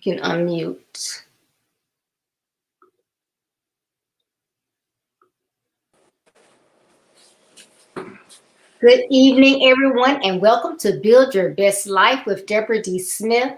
can unmute. Good evening, everyone, and welcome to Build Your Best Life with Deborah D. Smith.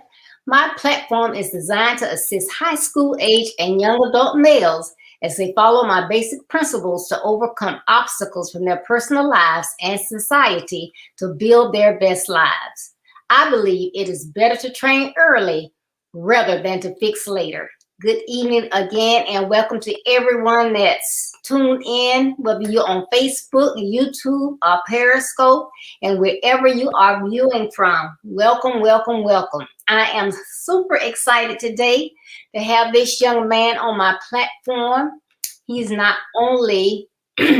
My platform is designed to assist high school age and young adult males as they follow my basic principles to overcome obstacles from their personal lives and society to build their best lives. I believe it is better to train early rather than to fix later. Good evening again, and welcome to everyone that's tuned in, whether you're on Facebook, YouTube, or Periscope, and wherever you are viewing from. Welcome, welcome, welcome. I am super excited today to have this young man on my platform. He's not only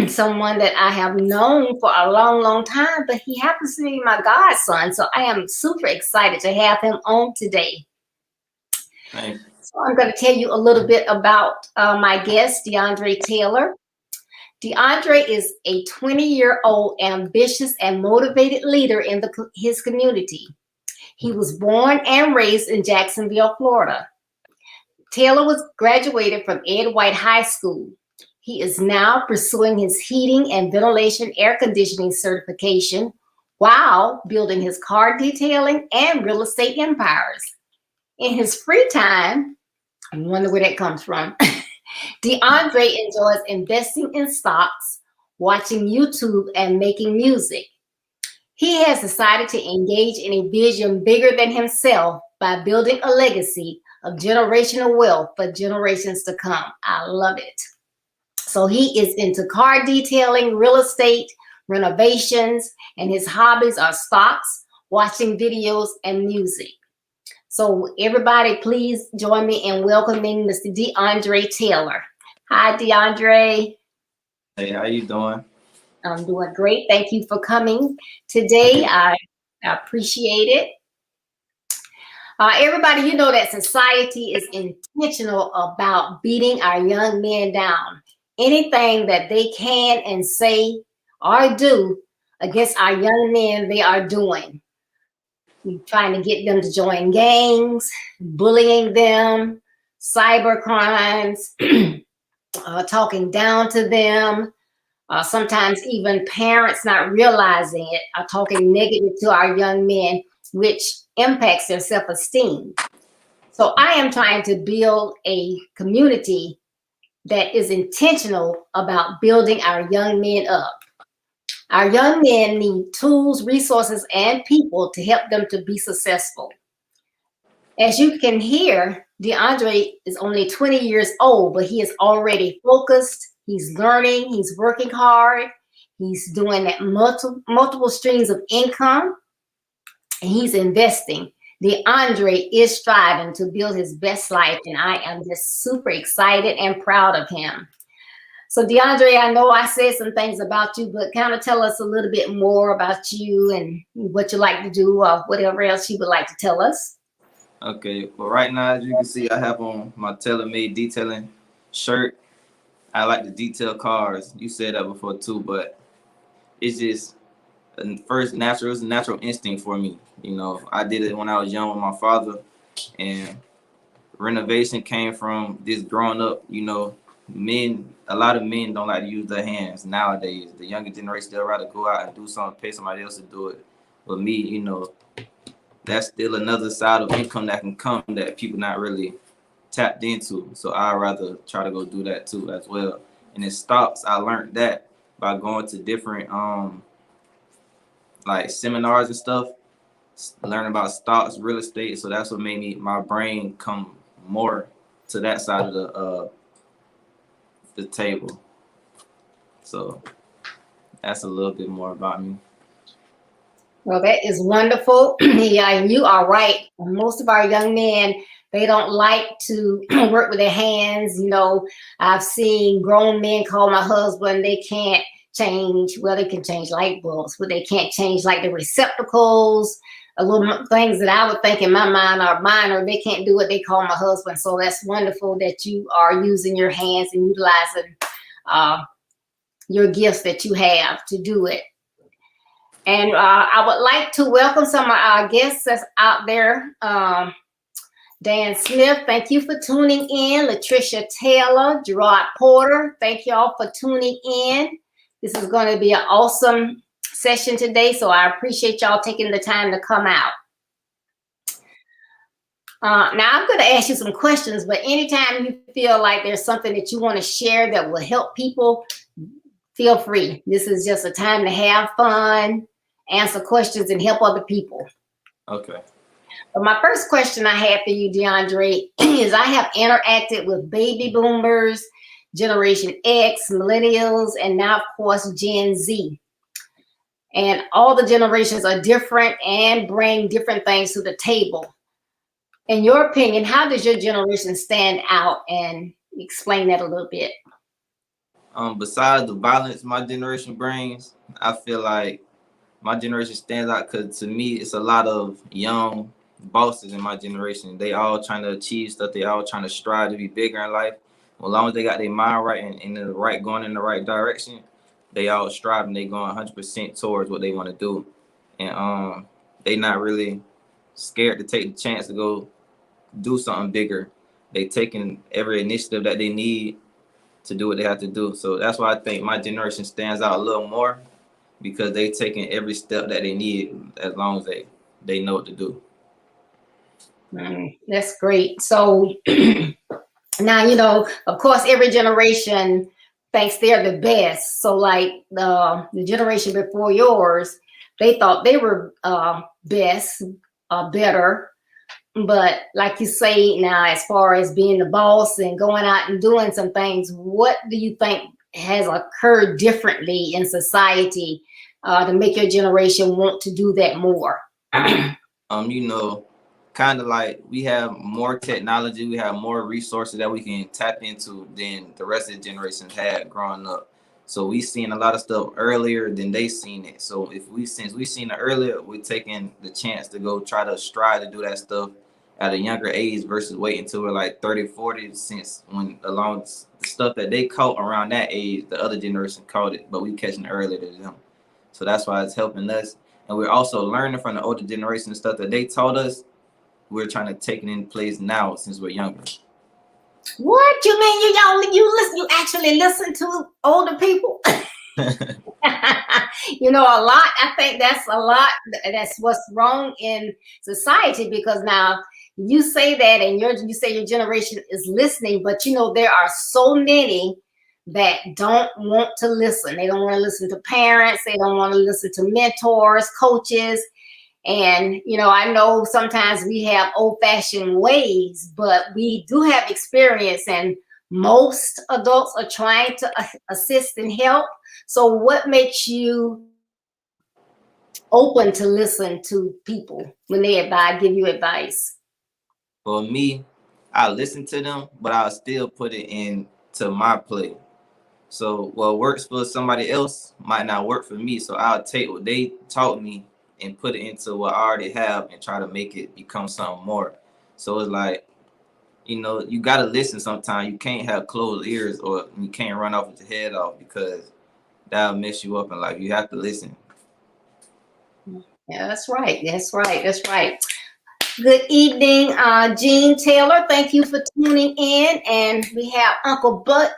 someone that I have known for a long, long time, but he happens to be my godson. So I am super excited to have him on today. Thanks. So I'm going to tell you a little bit about my guest, DeAndre Taylor. DeAndre is a 20-year-old ambitious and motivated leader in his community. He was born and raised in Jacksonville, Florida. Taylor was graduated from Ed White High School. He is now pursuing his heating and ventilation air conditioning certification while building his car detailing and real estate empires. In his free time, I wonder where that comes from, DeAndre enjoys investing in stocks, watching YouTube, and making music. He has decided to engage in a vision bigger than himself by building a legacy of generational wealth for generations to come. I love it. So he is into car detailing, real estate, renovations, and his hobbies are stocks, watching videos, and music. So everybody, please join me in welcoming Mr. DeAndre Taylor. Hi, DeAndre. Hey, how you doing? I'm doing great. Thank you for coming today. I appreciate it. Everybody, you know that society is intentional about beating our young men down. Anything that they can and say or do against our young men, they are doing. Trying to get them to join gangs, bullying them, cyber crimes, talking down to them. Sometimes even parents not realizing it are talking negative to our young men, which impacts their self-esteem. So I am trying to build a community that is intentional about building our young men up. Our young men need tools, resources, and people to help them to be successful. As you can hear, DeAndre is only 20 years old, but he is already focused. He's learning, he's working hard, he's doing that multiple streams of income, and he's investing. DeAndre is striving to build his best life, and I am just super excited and proud of him. So DeAndre, I know I said some things about you, but kind of tell us a little bit more about you and what you like to do or whatever else you would like to tell us. Okay, well, right now, as you can see, I have on my tailor-made detailing shirt. I like to detail cars. You said that before too, but it's just it's a natural instinct for me. You know, I did it when I was young with my father, and renovation came from this growing up. You know, a lot of men don't like to use their hands nowadays. The younger generation, they'll rather go out and do something, pay somebody else to do it. But me, you know, that's still another side of income that can come that people not really tapped into. So I'd rather try to go do that too as well. And in stocks, I learned that by going to different like seminars and stuff, learning about stocks, real estate. So that's what made my brain come more to that side of the table. So that's a little bit more about me. Well, that is wonderful. Yeah, and you are right. Most of our young men, they don't like to work with their hands. You know, I've seen grown men call my husband, they can't change, well, they can change light bulbs, but they can't change like the receptacles, little things that I would think in my mind are minor. They can't do what they call my husband. So that's wonderful that you are using your hands and utilizing your gifts that you have to do it. And I would like to welcome some of our guests that's out there. Dan Smith, thank you for tuning in. Latricia Taylor, Gerard Porter, thank y'all for tuning in. This is going to be an awesome session today, so I appreciate y'all taking the time to come out. Now, I'm going to ask you some questions, but anytime you feel like there's something that you want to share that will help people, feel free. This is just a time to have fun, answer questions, and help other people. Okay. But my first question I have for you, DeAndre, is I have interacted with baby boomers, Generation X, millennials, and now, of course, Gen Z. And all the generations are different and bring different things to the table. In your opinion, how does your generation stand out? And explain that a little bit. Besides the violence my generation brings, I feel like my generation stands out because to me, it's a lot of young bosses in my generation. They all trying to achieve stuff. They all trying to strive to be bigger in life. As long as they got their mind right and going in the right direction, they all striving. They going 100% towards what they want to do, and they not really scared to take the chance to go do something bigger. They taking every initiative that they need to do what they have to do. So that's why I think my generation stands out a little more, because they taking every step that they need as long as they know what to do. That's great. So now, of course, every generation thinks they're the best. So like the generation before yours, they thought they were best, better. But like you say now, as far as being the boss and going out and doing some things, what do you think has occurred differently in society to make your generation want to do that more? Kind of like we have more technology, we have more resources that we can tap into than the rest of the generations had growing up. So we seen a lot of stuff earlier than they seen it. So since we seen it earlier, we're taking the chance to go try to strive to do that stuff at a younger age versus waiting until we're like 30, 40, since when along the stuff that they caught around that age, the other generation caught it, but we catching it earlier than them. So that's why it's helping us. And we're also learning from the older generation stuff that they taught us. We're trying to take it in place now since we're younger. What you mean you actually listen to older people? A lot. I think that's a lot. That's what's wrong in society, because now you say that and you say your generation is listening, but there are so many that don't want to listen. They don't want to listen to parents. They don't want to listen to mentors, coaches. And, I know sometimes we have old-fashioned ways, but we do have experience, and most adults are trying to assist and help. So what makes you open to listen to people when they give you advice? For me, I listen to them, but I'll still put it into my play. So what works for somebody else might not work for me. So I'll take what they taught me and put it into what I already have and try to make it become something more. So it's like, you got to listen sometimes. You can't have closed ears, or you can't run off with your head off, because that'll mess you up in life. You have to listen. Yeah, that's right. That's right. That's right. Good evening, Jean Taylor. Thank you for tuning in. And we have Uncle Butch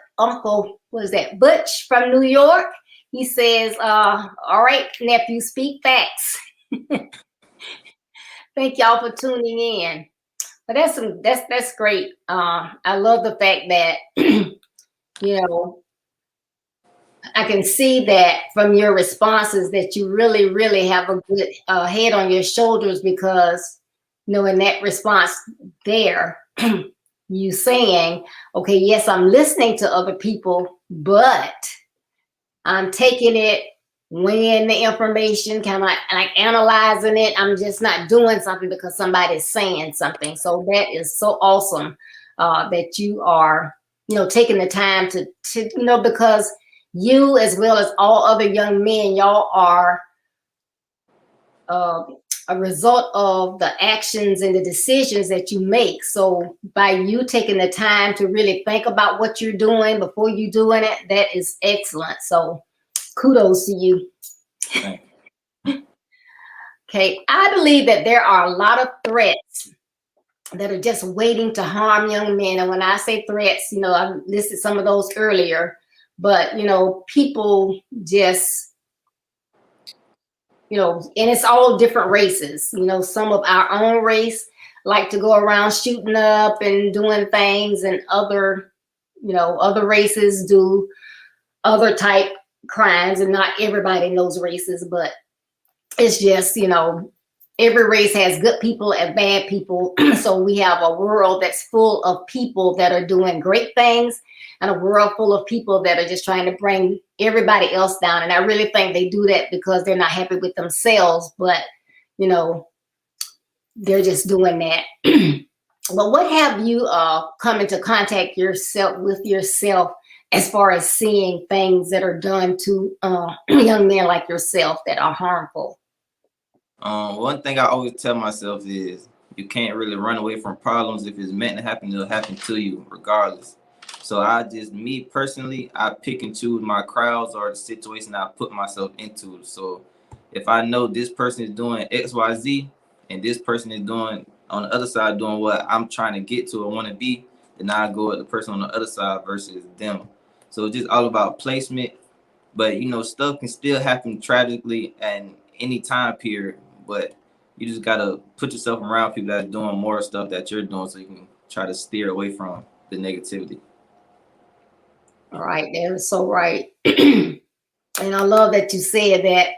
from New York. He says, all right, nephew, speak facts. Thank y'all for tuning in. But that's great. I love the fact that I can see that from your responses that you really, really have a good head on your shoulders, because in that response there, you saying, okay, yes, I'm listening to other people, but I'm taking it, weighing the information, kind of like analyzing it. I'm just not doing something because somebody's saying something. So that is so awesome that you are, taking the time to because you, as well as all other young men, y'all are a result of the actions and the decisions that you make. So by you taking the time to really think about what you're doing before you doing it, that is excellent. So kudos to you. Okay, I believe that there are a lot of threats that are just waiting to harm young men. And when I say threats, I listed some of those earlier, but people just, and it's all different races. Some of our own race like to go around shooting up and doing things, and other races do other type crimes, and not everybody in those races, but it's just, every race has good people and bad people. So we have a world that's full of people that are doing great things, and a world full of people that are just trying to bring everybody else down. And I really think they do that because they're not happy with themselves, but they're just doing that. But what have you come into contact with yourself as far as seeing things that are done to young men like yourself that are harmful? One thing I always tell myself is you can't really run away from problems. If it's meant to happen, it'll happen to you regardless. So me personally, I pick and choose my crowds or the situation I put myself into. So if I know this person is doing X, Y, Z, and this person is doing on the other side doing what I'm trying to get to or want to be, then I go with the person on the other side versus them. So it's just all about placement. But stuff can still happen tragically and any time period. But you just gotta put yourself around people that are doing more stuff that you're doing, so you can try to steer away from the negativity. All right, that is so right. And I love that you said that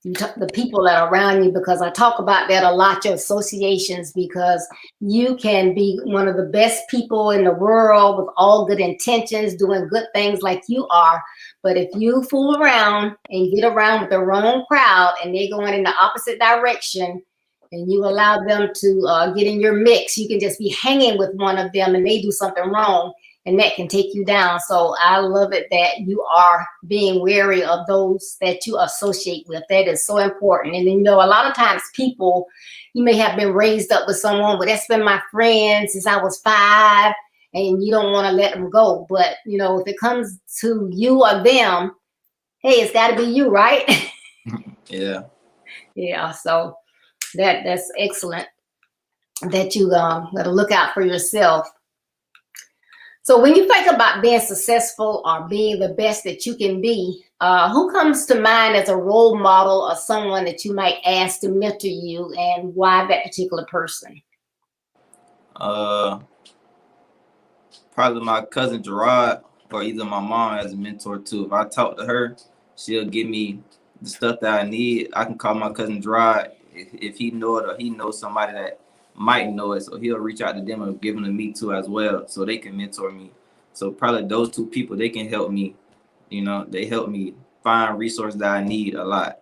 the people that are around you, because I talk about that a lot, your associations, because you can be one of the best people in the world with all good intentions, doing good things like you are. But if you fool around and get around with the wrong crowd and they're going in the opposite direction, and you allow them to get in your mix, you can just be hanging with one of them and they do something wrong, and that can take you down. So I love it that you are being wary of those that you associate with. That is so important. And a lot of times people, you may have been raised up with someone, but that's been my friend since I was 5, and you don't want to let them go. But, if it comes to you or them, hey, it's got to be you, right? Yeah. Yeah. So that's excellent that you got to look out for yourself. So when you think about being successful or being the best that you can be, who comes to mind as a role model or someone that you might ask to mentor you, and why that particular person? Uh, Probably my cousin Gerard, or either my mom as a mentor too. If I talk to her, she'll give me the stuff that I need. I can call my cousin Gerard if he know it, or he knows somebody that might know it, so he'll reach out to them and give them to me too as well, so they can mentor me. So probably those two people, they can help me. They help me find resources that I need a lot.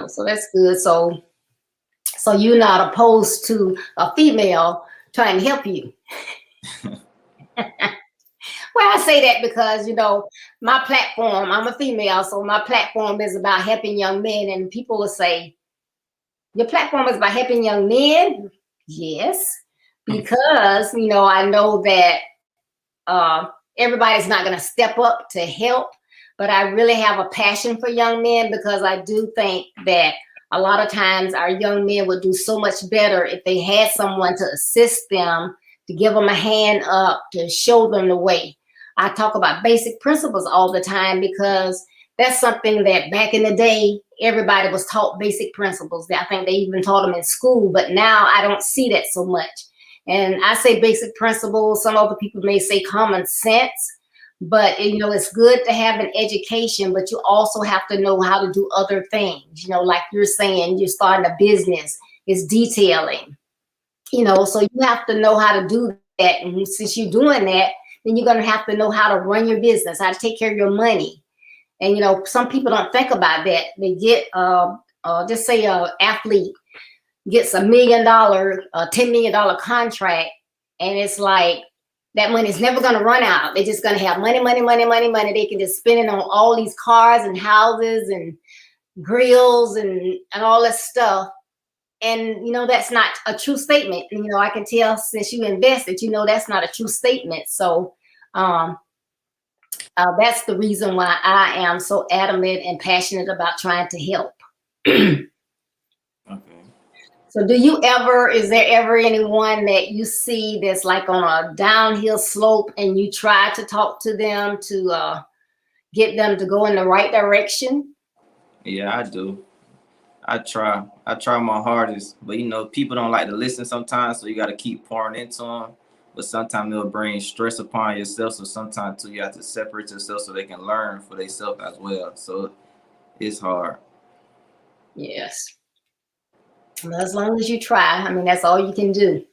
So that's good. So you're not opposed to a female trying to help you. Well, I say that because, my platform, I'm a female, so my platform is about helping young men. And people will say, your platform is about helping young men? Yes, because, I know that everybody's not going to step up to help, but I really have a passion for young men, because I do think that a lot of times our young men would do so much better if they had someone to assist them, to give them a hand up, to show them the way. I talk about basic principles all the time, because that's something that back in the day, everybody was taught basic principles. I think they even taught them in school, but now I don't see that so much. And I say basic principles. Some other people may say common sense, but it's good to have an education, but you also have to know how to do other things. Like you're saying, you're starting a business, it's detailing, so you have to know how to do that. And since you're doing that, then you're going to have to know how to run your business, how to take care of your money. And, some people don't think about that. They get, just say an athlete gets $1 million, $10 million contract, and it's like that money is never going to run out. They're just going to have money, money, money, money, money. They can just spend it on all these cars and houses and grills and all this stuff. And that's not a true statement. And I can tell since you invested, that's not a true statement. So that's the reason why I am so adamant and passionate about trying to help. Okay. So is there ever anyone that you see that's like on a downhill slope and you try to talk to them to get them to go in the right direction? Yeah, I do. I try my hardest, but people don't like to listen sometimes, so you got to keep pouring into them. But sometimes it'll bring stress upon yourself, so sometimes too you have to separate yourself so they can learn for themselves as well. So it's hard. Yes. Well, as long as you try, I mean, that's all you can do.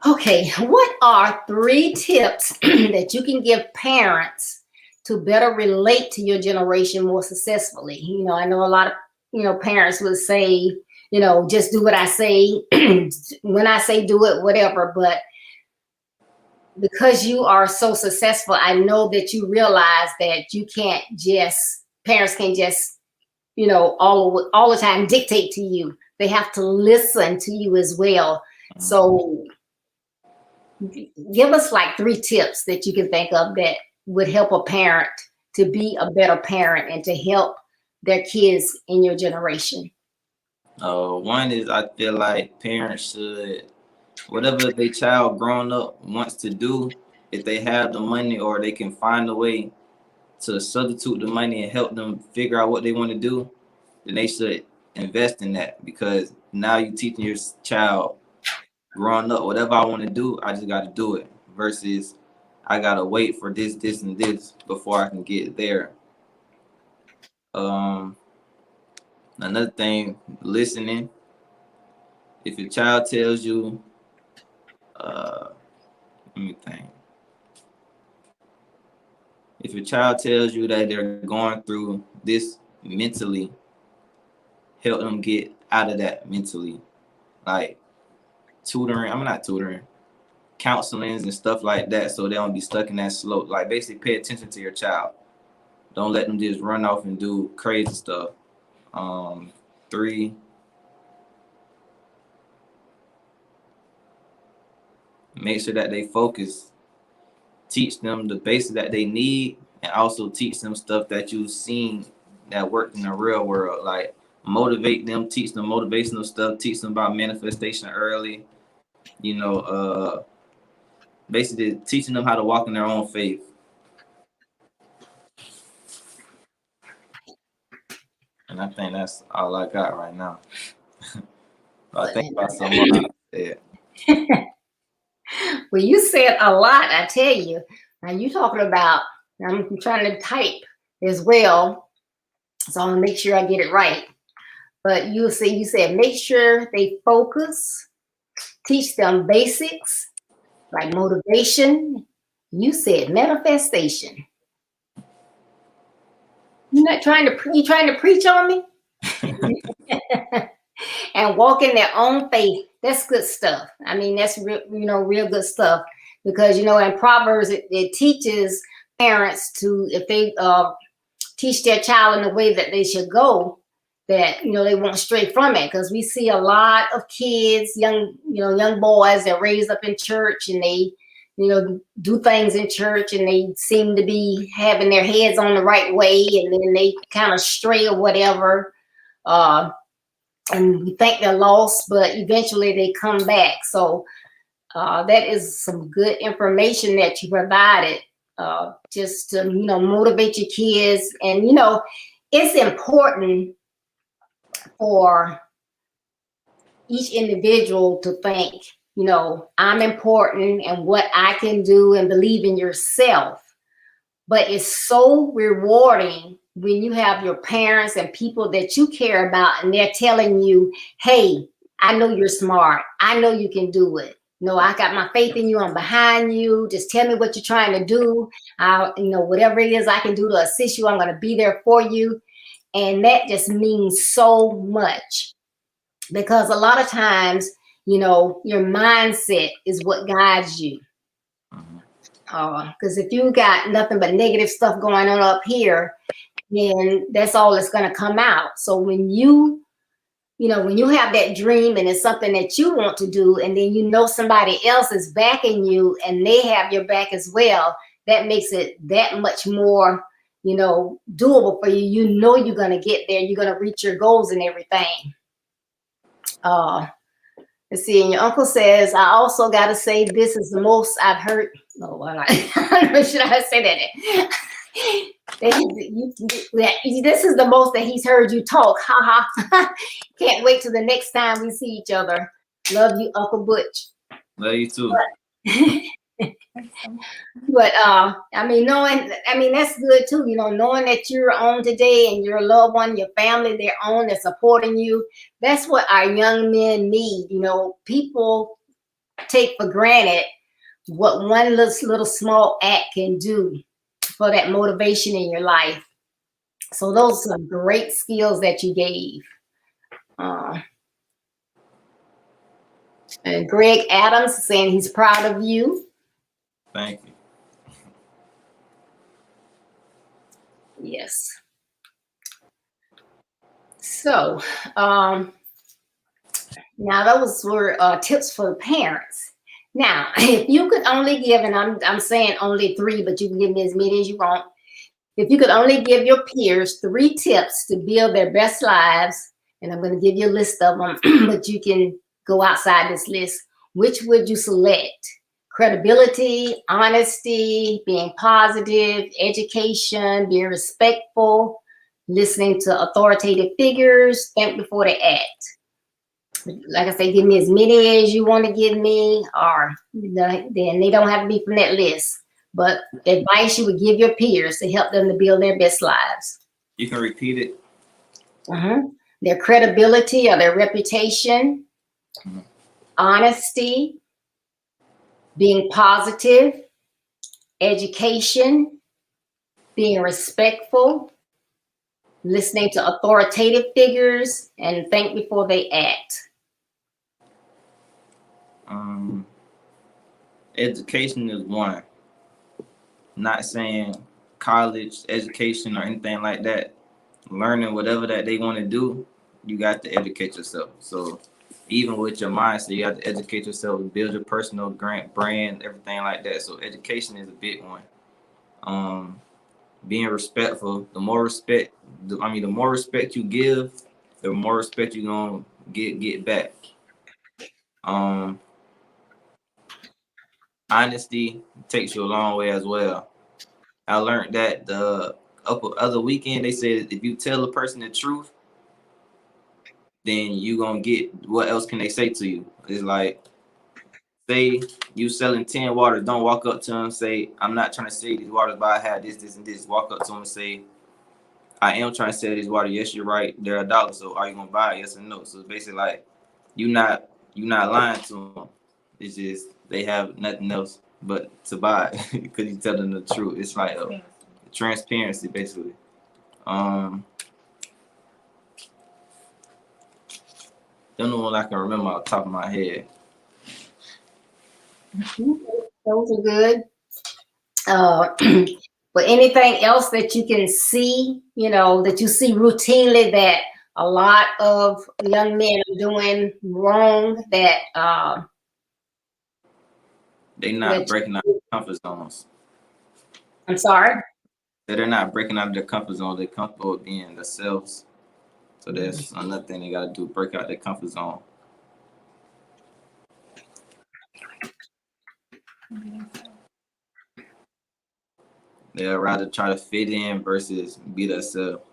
Okay, what are 3 tips that you can give parents to better relate to your generation more successfully? I know a lot of, parents would say, just do what I say. When I say do it, whatever. But because you are so successful, I know that you realize that parents can't just, all the time dictate to you. They have to listen to you as well. So give us like 3 tips that you can think of that would help a parent to be a better parent and to help their kids in your generation. One is I feel like parents should, whatever their child growing up wants to do, if they have the money or they can find a way to substitute the money and help them figure out what they want to do, then they should invest in that, because now you're teaching your child growing up, whatever I want to do, I just got to do it, versus I got to wait for this, and this before I can get there. Another thing, listening. If your child tells you, let me think. If your child tells you that they're going through this mentally, help them get out of that mentally. Like counselings and stuff like that, so they don't be stuck in that slope. Like basically pay attention to your child. Don't let them just run off and do crazy stuff. 3, make sure that they focus. Teach them the basics that they need, and also teach them stuff that you've seen that worked in the real world. Like motivate them, teach them motivational stuff, teach them about manifestation early. Basically teaching them how to walk in their own faith. And I think that's all I got right now. I think about so much. Yeah. Well, you said a lot, I tell you. Now you talking about, I'm trying to type as well, so I'm gonna make sure I get it right. But you said make sure they focus, teach them basics like motivation. You said manifestation. You trying to preach on me? And walk in their own faith. That's good stuff. I mean, that's real good stuff, because in Proverbs it teaches parents to, if they teach their child in the way that they should go, that they won't stray from it. Because we see a lot of kids, young boys that raised up in church, and they do things in church, and they seem to be having their heads on the right way, and then they kind of stray or whatever. And we think they're lost, but eventually they come back. So that is some good information that you provided, just to motivate your kids. And it's important for each individual to think, I'm important and what I can do, and believe in yourself. But it's so rewarding when you have your parents and people that you care about, and they're telling you, hey, I know you're smart. I know you can do it. I got my faith in you. I'm behind you. Just tell me what you're trying to do. Whatever it is I can do to assist you, I'm going to be there for you. And that just means so much, because a lot of times, your mindset is what guides you. Because if you got nothing but negative stuff going on up here, then that's all that's going to come out. So when you have that dream and it's something that you want to do, and then somebody else is backing you and they have your back as well, that makes it that much more, doable for you. You're going to get there. You're going to reach your goals and everything. Let's see. And your uncle says, I also got to say, this is the most I've heard. No, well, I don't know, should I say that? This is the most that he's heard you talk. Ha ha. Can't wait till the next time we see each other. Love you, Uncle Butch. Love you too. But that's good too, knowing that you're on today and your loved one, your family, they're on, they're supporting you. That's what our young men need. People take for granted what one little small act can do for that motivation in your life. So those are great skills that you gave. And Greg Adams saying he's proud of you. Thank you. Yes. So now those were tips for the parents. Now, if you could only give, and I'm saying only 3, but you can give me as many as you want. If you could only give your peers 3 tips to build their best lives, and I'm going to give you a list of them, but you can go outside this list, which would you select? Credibility, honesty, being positive, education, being respectful, listening to authoritative figures, think before they act. Like I say, give me as many as you want to give me, or then they don't have to be from that list. But advice you would give your peers to help them to build their best lives. You can repeat it. Their credibility or their reputation, honesty, being positive, education, being respectful, listening to authoritative figures, and think before they act. Education is one. Not saying college education or anything like that. Learning whatever that they want to do, you got to educate yourself. So even with your mindset, you have to educate yourself, build your personal brand, everything like that. So education is a big one. Being respectful. The more respect you give, the more respect you're gonna get back. Honesty takes you a long way as well. I learned that the other weekend. They said if you tell a person the truth, then you gonna get, what else can they say to you? It's like, say you selling 10 waters, don't walk up to them say, I'm not trying to sell these waters, but I have this and this. Walk up to them and say, I am trying to sell these waters. Yes, you're right. They're $1. So are you gonna buy it? Yes or no? So it's basically like you not lying to them. It's just they have nothing else but to buy because you tell them the truth. It's like transparency, basically. Don't know what I can remember off the top of my head. Those are good. But anything else that you can see, that you see routinely that a lot of young men are doing wrong, that they're not breaking out of their comfort zones. I'm sorry? They're not breaking out of their comfort zone. They're comfortable with being themselves. So that's another thing they got to do, break out their comfort zone. They'd rather try to fit in versus be themselves.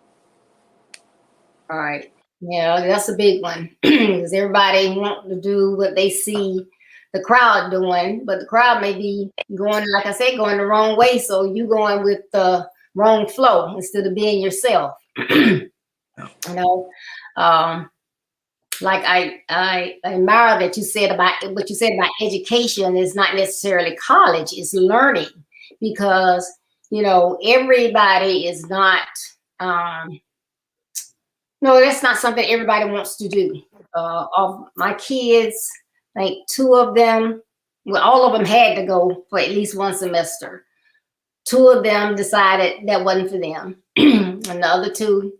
All right. Yeah, that's a big one because everybody wants to do what they see the crowd doing, but the crowd may be going, like I said, going the wrong way. So you going with the wrong flow instead of being yourself. Like I admire that you said about what you said about education is not necessarily college, it's learning, because everybody is not no, that's not something everybody wants to do. Of my kids, like 2 of them, well, all of them had to go for at least 1 semester. 2 of them decided that wasn't for them, and the other 2,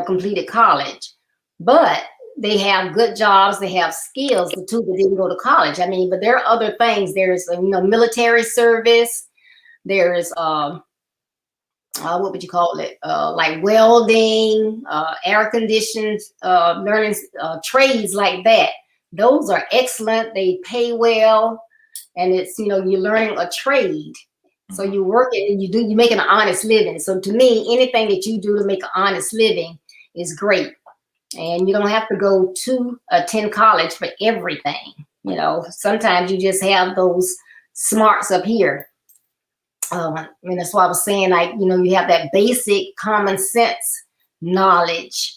completed college. But they have good jobs, they have skills. The 2 that didn't go to college. I mean, but there are other things. There's military service. There's what would you call it? Like welding, air conditioned, learning trades like that. Those are excellent. They pay well, and it's, you know, you're learning a trade. So you work it and you're making an honest living. So to me, anything that you do to make an honest living is great. And you don't have to go to attend college for everything. You know, sometimes you just have those smarts up here. I mean, that's why I was saying, like, you know, you have that basic common sense knowledge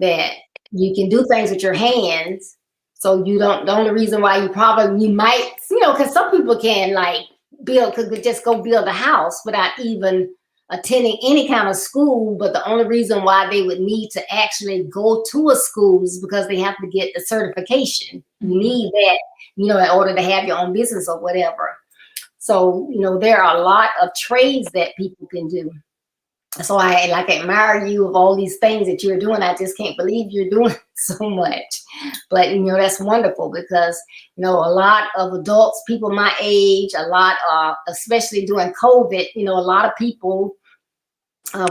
that you can do things with your hands. So you don't, the only reason why you might, you know, because some people can like could just go build a house without even attending any kind of school. But the only reason why they would need to actually go to a school is because they have to get the certification. You need that, you know, in order to have your own business or whatever. So, you know, there are a lot of trades that people can do. So I admire you of all these things that you're doing. I just can't believe you're doing so much. But, you know, that's wonderful because, you know, a lot of adults, people my age, especially during COVID, you know, a lot of people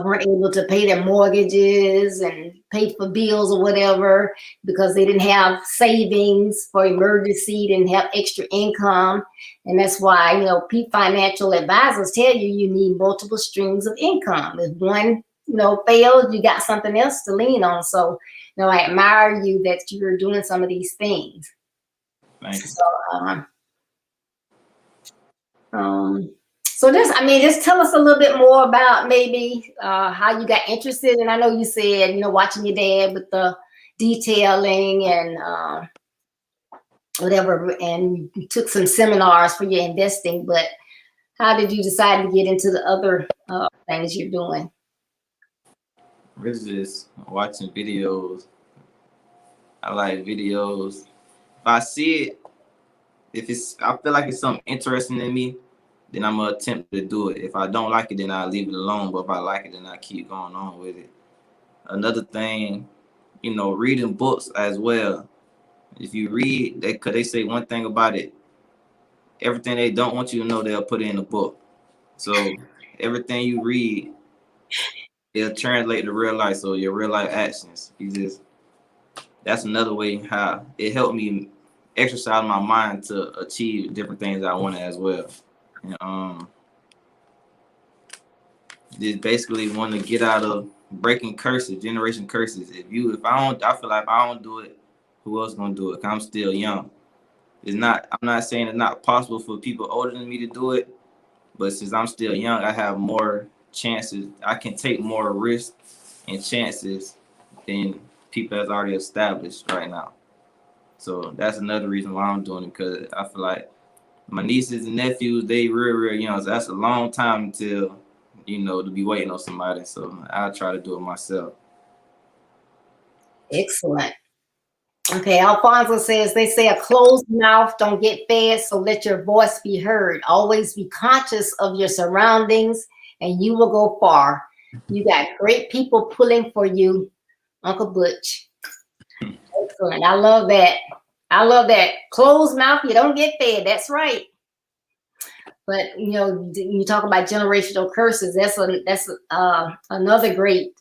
weren't able to pay their mortgages and pay for bills or whatever because they didn't have savings for emergency, didn't have extra income. And that's why, you know, financial advisors tell you you need multiple streams of income. If one, you know, fails, you got something else to lean on. So, you know, I admire you that you're doing some of these things. Thank you. So just tell us a little bit more about maybe how you got interested. And I know you said, you know, watching your dad with the detailing and whatever, and you took some seminars for your investing, but how did you decide to get into the other things you're doing? Really just watching videos. I like videos. If I see it, I feel like it's something interesting in me, then I'm gonna attempt to do it. If I don't like it, then I leave it alone. But if I like it, then I keep going on with it. Another thing, you know, reading books as well. If you read, cause they say one thing about it, everything they don't want you to know, they'll put it in a book. So everything you read, it'll translate to real life. So your real life actions, that's another way how it helped me exercise my mind to achieve different things I wanted as well. And just basically want to get out of breaking curses, generation curses. I feel like if I don't do it, who else gonna do it? 'Cause I'm still young. I'm not saying it's not possible for people older than me to do it, but since I'm still young, I have more chances. I can take more risks and chances than people that's already established right now. So that's another reason why I'm doing it, because I feel like my nieces and nephews, they real young. So that's a long time until, you know, to be waiting on somebody. So I'll try to do it myself. Excellent. Okay, Alfonso says, they say a closed mouth don't get fed, so let your voice be heard. Always be conscious of your surroundings and you will go far. You got great people pulling for you, Uncle Butch. Excellent. I love that. I love that. Closed mouth, you don't get fed. That's right. But, you know, you talk about generational curses. That's another great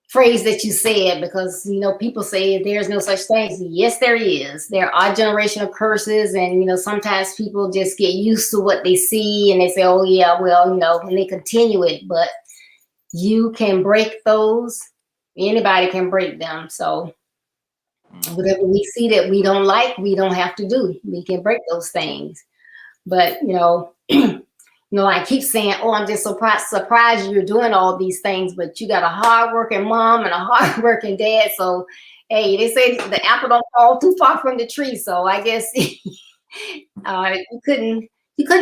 phrase that you said, because, you know, people say there's no such thing. Yes, there is. There are generational curses, and, you know, sometimes people just get used to what they see and they say, oh yeah, well, you know, and they continue it. But you can break those. Anybody can break them. So whatever we see that we don't like, we don't have to do. We can break those things. But, you know, you know, I keep saying, oh, I'm just surprised you're doing all these things, but you got a hardworking mom and a hardworking dad. So, hey, they say the apple don't fall too far from the tree. So I guess you couldn't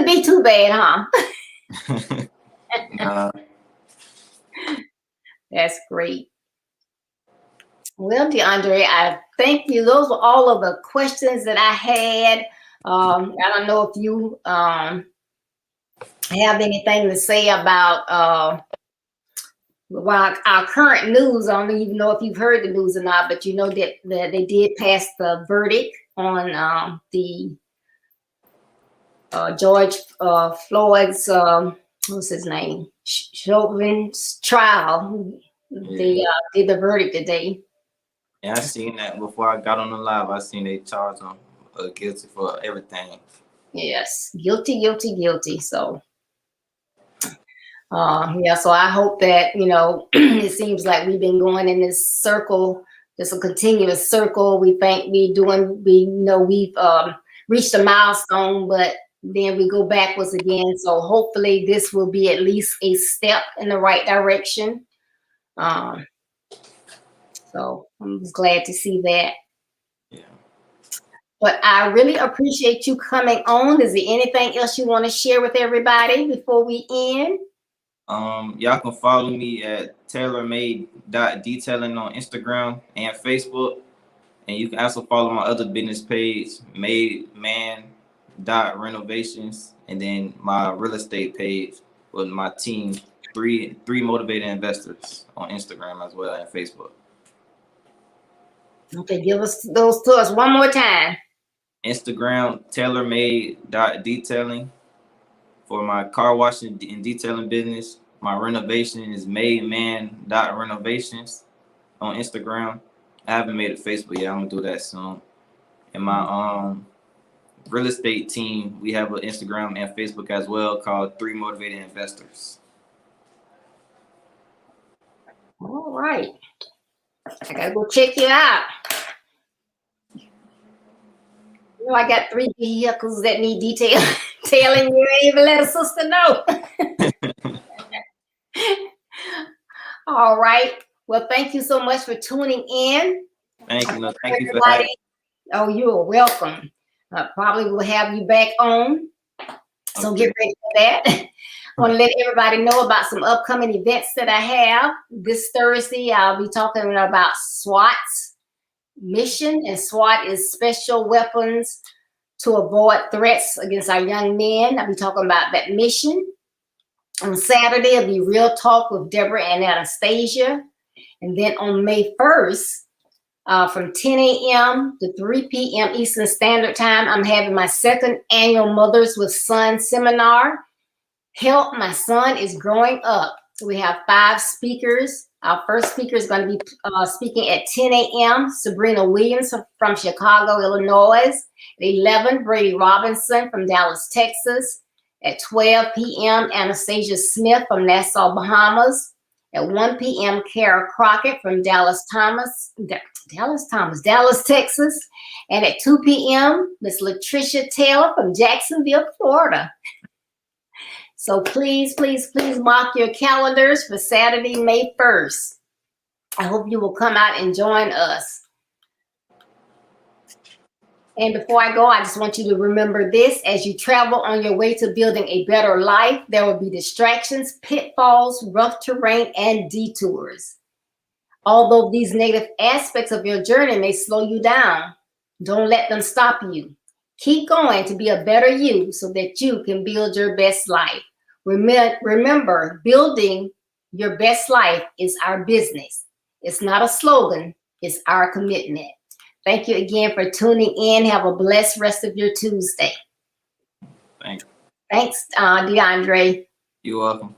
be too bad, huh? That's great. Well, DeAndre, I thank you. Those were all of the questions that I had. I don't know if you have anything to say about our current news. I don't even know if you've heard the news or not, but you know that they did pass the verdict on the George Floyd's what's his name? Chauvin's trial. They did the verdict today. Yeah, I seen that before I got on the live. I seen they charge him guilty for everything. Yes, guilty, guilty, guilty. So, yeah. So I hope that it seems like we've been going in this circle, just a continuous circle. We think we've reached a milestone, but then we go backwards again. So hopefully this will be at least a step in the right direction. So I'm glad to see that. Yeah. But I really appreciate you coming on. Is there anything else you want to share with everybody before we end? Y'all can follow me at tailormade.detailing on Instagram and Facebook. And you can also follow my other business page, mademan.renovations, and then my real estate page with my team, three motivated investors on Instagram as well and Facebook. Okay, give us those to us one more time. Instagram, tailormade.detailing for my car washing and detailing business. My renovation is mademan.renovations on Instagram. I haven't made it Facebook yet. I'm gonna do that soon. And my real estate team, we have an Instagram and Facebook as well called 3 Motivated Investors. All right. I gotta go check you out. I got 3 vehicles that need detailing. You ain't even let a sister know. All right. Well, thank you so much for tuning in. Thank you. Thank you for having me. Oh, you're welcome. Probably will have you back on. So get ready for that. I want to let everybody know about some upcoming events that I have. This Thursday, I'll be talking about SWAT's mission, and SWAT is special weapons to avoid threats against our young men. I'll be talking about that mission. On Saturday, it'll be Real Talk with Deborah and Anastasia. And then on May 1st, from 10 a.m. to 3 p.m. Eastern Standard Time, I'm having my 2nd annual Mothers with Sons seminar. Help, my son is growing up. We have 5 speakers. Our first speaker is going to be speaking at 10 a.m. Sabrina Williams from Chicago, Illinois. At 11, Brady Robinson from Dallas, Texas. At 12 p.m., Anastasia Smith from Nassau, Bahamas. At 1 p.m., Kara Crockett from Dallas, Texas. And at 2 p.m., Miss Latricia Taylor from Jacksonville, Florida. So please, please, please mark your calendars for Saturday, May 1st. I hope you will come out and join us. And before I go, I just want you to remember this. As you travel on your way to building a better life, there will be distractions, pitfalls, rough terrain, and detours. Although these negative aspects of your journey may slow you down, don't let them stop you. Keep going to be a better you so that you can build your best life. Remember, building your best life is our business. It's not a slogan, it's our commitment. Thank you again for tuning in. Have a blessed rest of your Tuesday. Thanks. Thanks, DeAndre. You're welcome.